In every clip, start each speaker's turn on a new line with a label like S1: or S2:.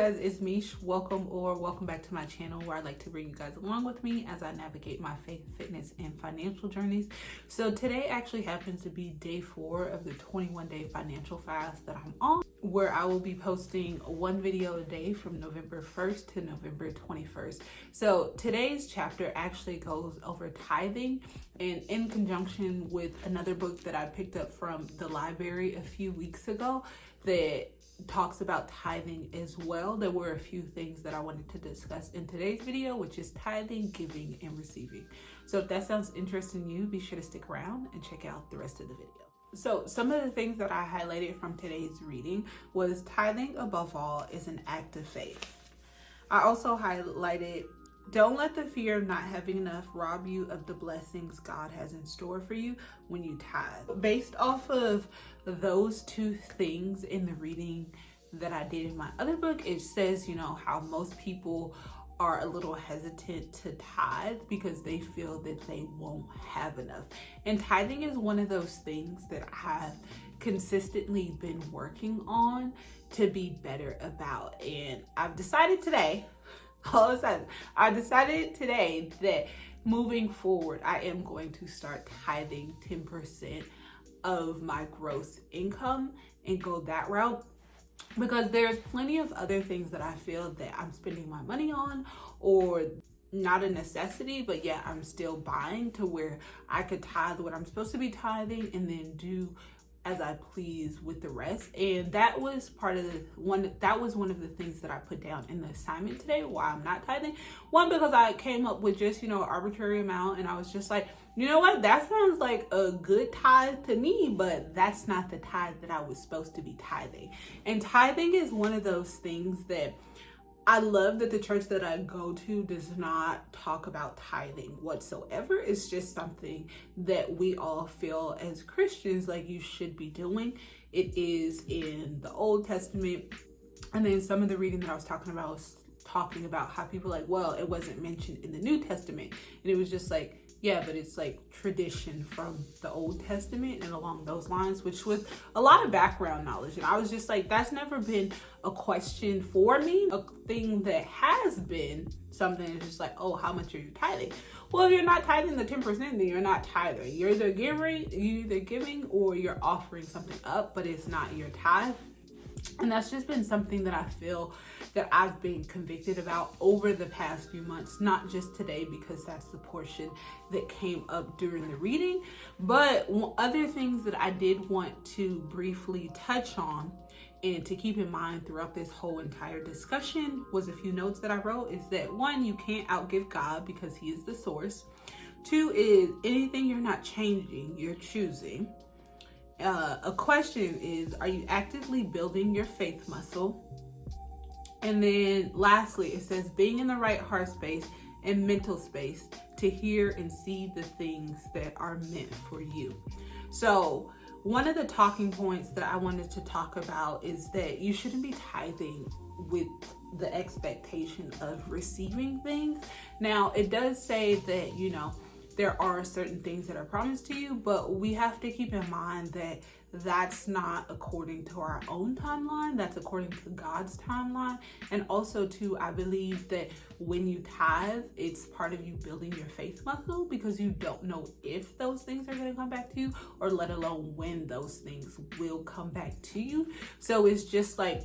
S1: guys, it's Mish. Welcome back to my channel where I like to bring you guys along with me as I navigate my faith, fitness, and financial journeys. So today actually happens to be day 4 of the 21-day financial fast that I'm on, where I will be posting one video a day from November 1st to November 21st. So today's chapter actually goes over tithing, and in conjunction with another book that I picked up from the library a few weeks ago that talks about tithing as well. There were a few things that I wanted to discuss in today's video, which is tithing, giving, and receiving. So if that sounds interesting to you, be sure to stick around and check out the rest of the video. So some of the things that I highlighted from today's reading was tithing above all is an act of faith. I also highlighted don't let the fear of not having enough rob you of the blessings God has in store for you when you tithe. Based off of those two things in the reading that I did in my other book, it says, how most people are a little hesitant to tithe because they feel that they won't have enough. And tithing is one of those things that I've consistently been working on to be better about. And I've decided today, all of a sudden, I decided today that moving forward, I am going to start tithing 10% of my gross income and go that route, because there's plenty of other things that I feel that I'm spending my money on, or not a necessity, but yeah, I'm still buying, to where I could tithe what I'm supposed to be tithing and then do as I please with the rest. And that was one of the things that I put down in the assignment today, why I'm not tithing. One, because I came up with just, an arbitrary amount, and I was just like, you know what, that sounds like a good tithe to me, but that's not the tithe that I was supposed to be tithing. And tithing is one of those things that I love that the church that I go to does not talk about tithing whatsoever. It's just something that we all feel as Christians like you should be doing. It is in the Old Testament. And then some of the reading that I was talking about was talking about how people like, well, it wasn't mentioned in the New Testament. And it was just like, yeah, but it's like tradition from the Old Testament and along those lines, which was a lot of background knowledge. And I was just like, that's never been a question for me. A thing that has been something is just like, oh, how much are you tithing? Well, if you're not tithing the 10%, then you're not tithing. You're either giving or you're offering something up, but it's not your tithe. And that's just been something that I feel that I've been convicted about over the past few months, not just today, because that's the portion that came up during the reading. But other things that I did want to briefly touch on and to keep in mind throughout this whole entire discussion was a few notes that I wrote. Is that 1, you can't outgive God because he is the source. 2 is anything you're not changing, you're choosing. A question is, are you actively building your faith muscle? And then lastly, it says being in the right heart space and mental space to hear and see the things that are meant for you. So one of the talking points that I wanted to talk about is that you shouldn't be tithing with the expectation of receiving things. Now, it does say that, there are certain things that are promised to you, but we have to keep in mind that that's not according to our own timeline. That's according to God's timeline. And also too, I believe that when you tithe, it's part of you building your faith muscle, because you don't know if those things are going to come back to you, or let alone when those things will come back to you. So it's just like,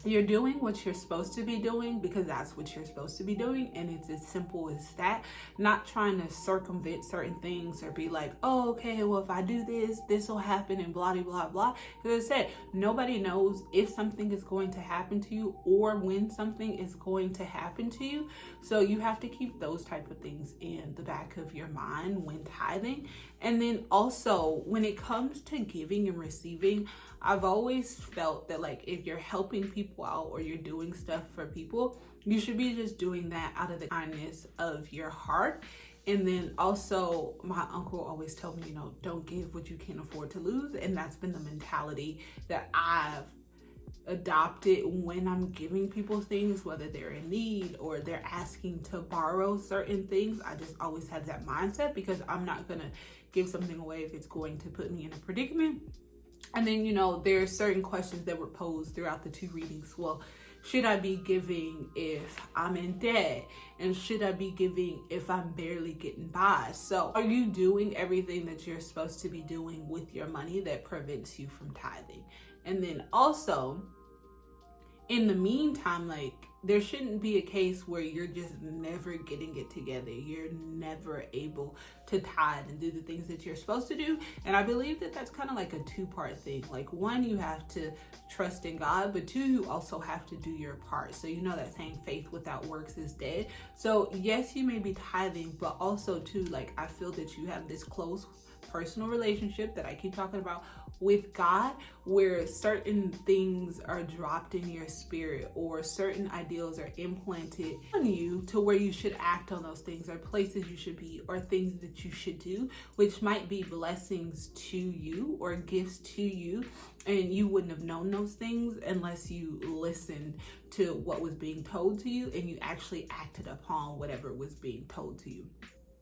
S1: you're doing what you're supposed to be doing because that's what you're supposed to be doing, and it's as simple as that. Not trying to circumvent certain things or be like, oh, okay, well, if I do this will happen and blah, blah, blah. Because I said, nobody knows if something is going to happen to you or when something is going to happen to you. So you have to keep those type of things in the back of your mind when tithing. And then also when it comes to giving and receiving, I've always felt that like if you're helping people out or you're doing stuff for people, you should be just doing that out of the kindness of your heart. And then also my uncle always told me, don't give what you can't afford to lose. And that's been the mentality that I've adopted when I'm giving people things, whether they're in need or they're asking to borrow certain things. I just always have that mindset, because I'm not going to give something away if it's going to put me in a predicament. And then, there are certain questions that were posed throughout the 2 readings. Well, should I be giving if I'm in debt? And should I be giving if I'm barely getting by? So are you doing everything that you're supposed to be doing with your money that prevents you from tithing? And then also, in the meantime, like, there shouldn't be a case where you're just never getting it together. You're never able to tithe and do the things that you're supposed to do. And I believe that that's kind of like a two-part thing. Like, one, you have to trust in God, but two, you also have to do your part. So you know that saying, faith without works is dead. So yes, you may be tithing, but also too, like, I feel that you have this close personal relationship that I keep talking about with God, where certain things are dropped in your spirit or certain ideals are implanted on you to where you should act on those things, or places you should be, or things that you should do, which might be blessings to you or gifts to you, and you wouldn't have known those things unless you listened to what was being told to you and you actually acted upon whatever was being told to you.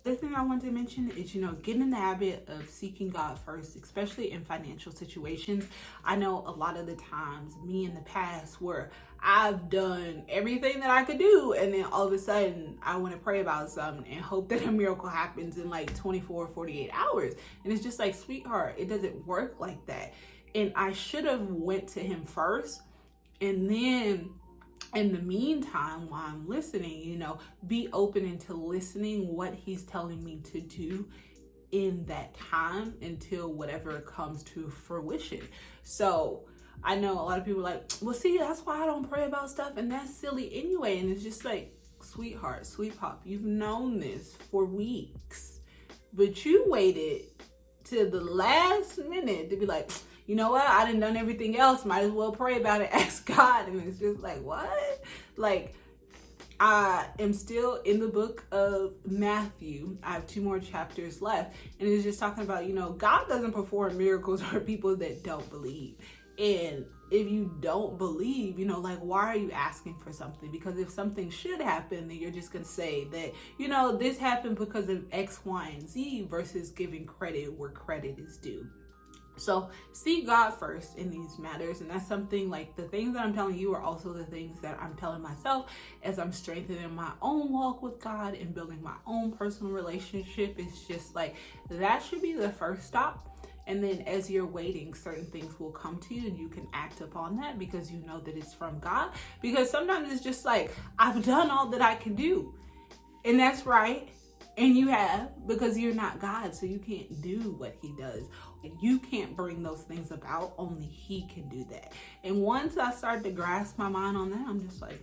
S1: The thing I want to mention is, getting in the habit of seeking God first, especially in financial situations. I know a lot of the times, me in the past, where I've done everything that I could do, and then all of a sudden I want to pray about something and hope that a miracle happens in like 24, 48 hours. And it's just like, sweetheart, it doesn't work like that. And I should have went to him first, and then in the meantime, while I'm listening, be open into listening what he's telling me to do in that time until whatever comes to fruition. So I know a lot of people are like, well, see, that's why I don't pray about stuff, and that's silly anyway. And it's just like, sweetheart, sweet pop, you've known this for weeks, but you waited to the last minute to be like, you know what? I done everything else. Might as well pray about it. Ask God. And it's just like, what? Like, I am still in the book of Matthew. I have 2 more chapters left. And it's just talking about, God doesn't perform miracles for people that don't believe. And if you don't believe, like, why are you asking for something? Because if something should happen, then you're just going to say that, this happened because of X, Y, and Z, versus giving credit where credit is due. So seek God first in these matters. And that's something, like, the things that I'm telling you are also the things that I'm telling myself as I'm strengthening my own walk with God and building my own personal relationship. It's just like, that should be the first stop. And then as you're waiting, certain things will come to you and you can act upon that because you know that it's from God. Because sometimes it's just like, I've done all that I can do. And that's right. And you have, because you're not God, so you can't do what he does. You can't bring those things about. Only he can do that. And once I start to grasp my mind on that, I'm just like,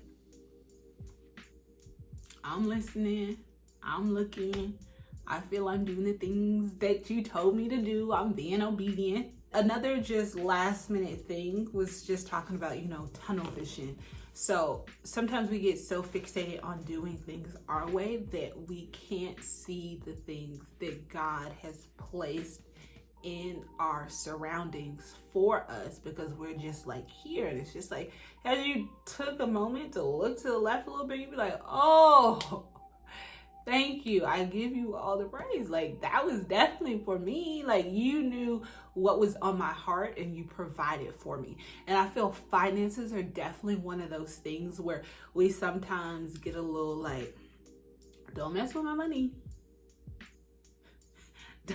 S1: I'm listening. I'm looking. I feel I'm doing the things that you told me to do. I'm being obedient. Another just last minute thing was just talking about, tunnel vision. So sometimes we get so fixated on doing things our way that we can't see the things that God has placed in our surroundings for us, because we're just like here. And it's just like, as you took a moment to look to the left a little bit, you'd be like, oh, thank you. I give you all the praise. Like, that was definitely for me. Like, you knew what was on my heart and you provided for me. And I feel finances are definitely one of those things where we sometimes get a little like, don't mess with my money.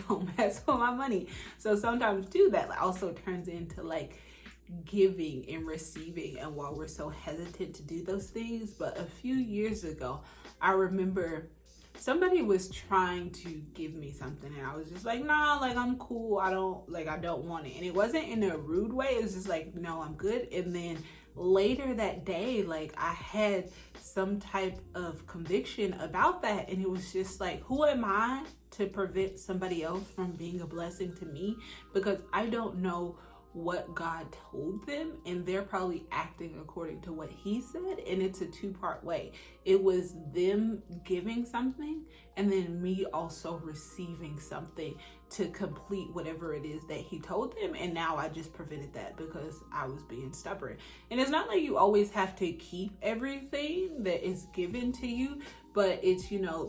S1: Don't mess with my money. So sometimes too, that also turns into like giving and receiving. And while we're so hesitant to do those things, but a few years ago, I remember somebody was trying to give me something and I was just like, nah, like, I'm cool. I don't want it. And it wasn't in a rude way. It was just like, no, I'm good. And then later that day, like, I had some type of conviction about that. And it was just like, who am I to prevent somebody else from being a blessing to me? Because I don't know what God told them, and they're probably acting according to what he said. And it's a 2-part way. It was them giving something and then me also receiving something to complete whatever it is that he told them. And now I just prevented that because I was being stubborn. And it's not like you always have to keep everything that is given to you, but it's,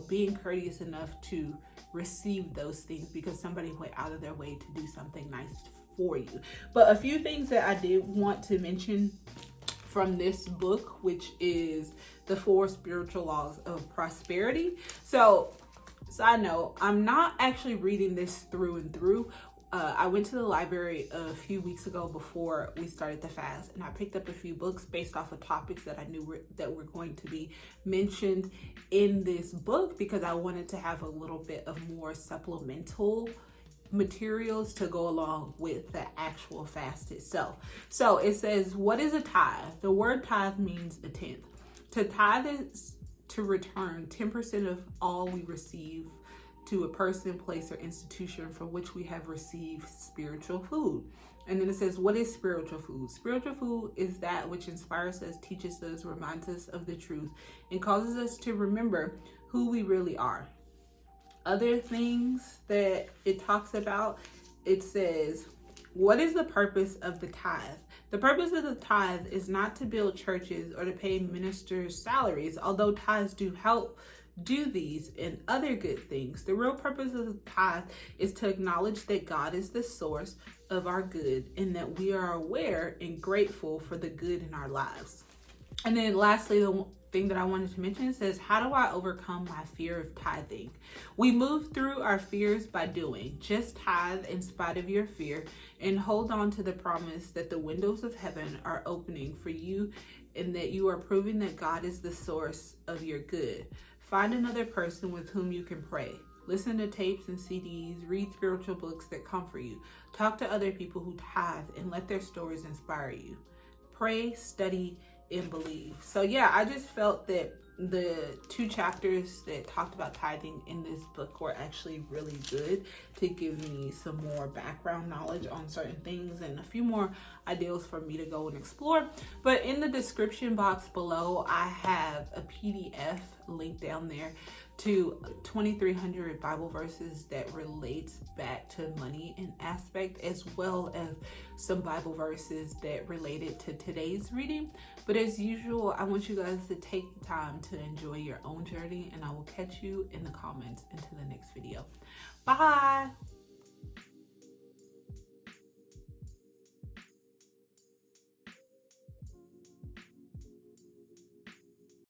S1: being courteous enough to receive those things because somebody went out of their way to do something nice for you. But a few things that I did want to mention from this book, which is the 4 spiritual laws of prosperity. So side note, I'm not actually reading this through and through. I went to the library a few weeks ago before we started the fast, and I picked up a few books based off of topics that I knew that were going to be mentioned in this book, because I wanted to have a little bit of more supplemental materials to go along with the actual fast itself. So it says, what is a tithe? The word tithe means a tenth. To tithe is to return 10% of all we receive to a person, place, or institution from which we have received spiritual food. And then it says, what is spiritual food? Spiritual food is that which inspires us, teaches us, reminds us of the truth, and causes us to remember who we really are. Other things that it talks about, it says, what is the purpose of the tithe? The purpose of the tithe is not to build churches or to pay ministers' salaries, although tithes do help do these and other good things. The real purpose of the tithe is to acknowledge that God is the source of our good, and that we are aware and grateful for the good in our lives. And then lastly, the thing that I wanted to mention says, how do I overcome my fear of tithing? We move through our fears by doing. Just tithe in spite of your fear, and hold on to the promise that the windows of heaven are opening for you, and that you are proving that God is the source of your good. Find another person with whom you can pray. Listen to tapes and CDs, read spiritual books that comfort you. Talk to other people who tithe and let their stories inspire you. Pray, study, and believe. So yeah, I just felt that the 2 chapters that talked about tithing in this book were actually really good to give me some more background knowledge on certain things and a few more ideas for me to go and explore. But in the description box below, I have a PDF link down there to 2,300 Bible verses that relates back to money and aspect, as well as some Bible verses that related to today's reading. But as usual, I want you guys to take the time to enjoy your own journey, and I will catch you in the comments into the next video. Bye.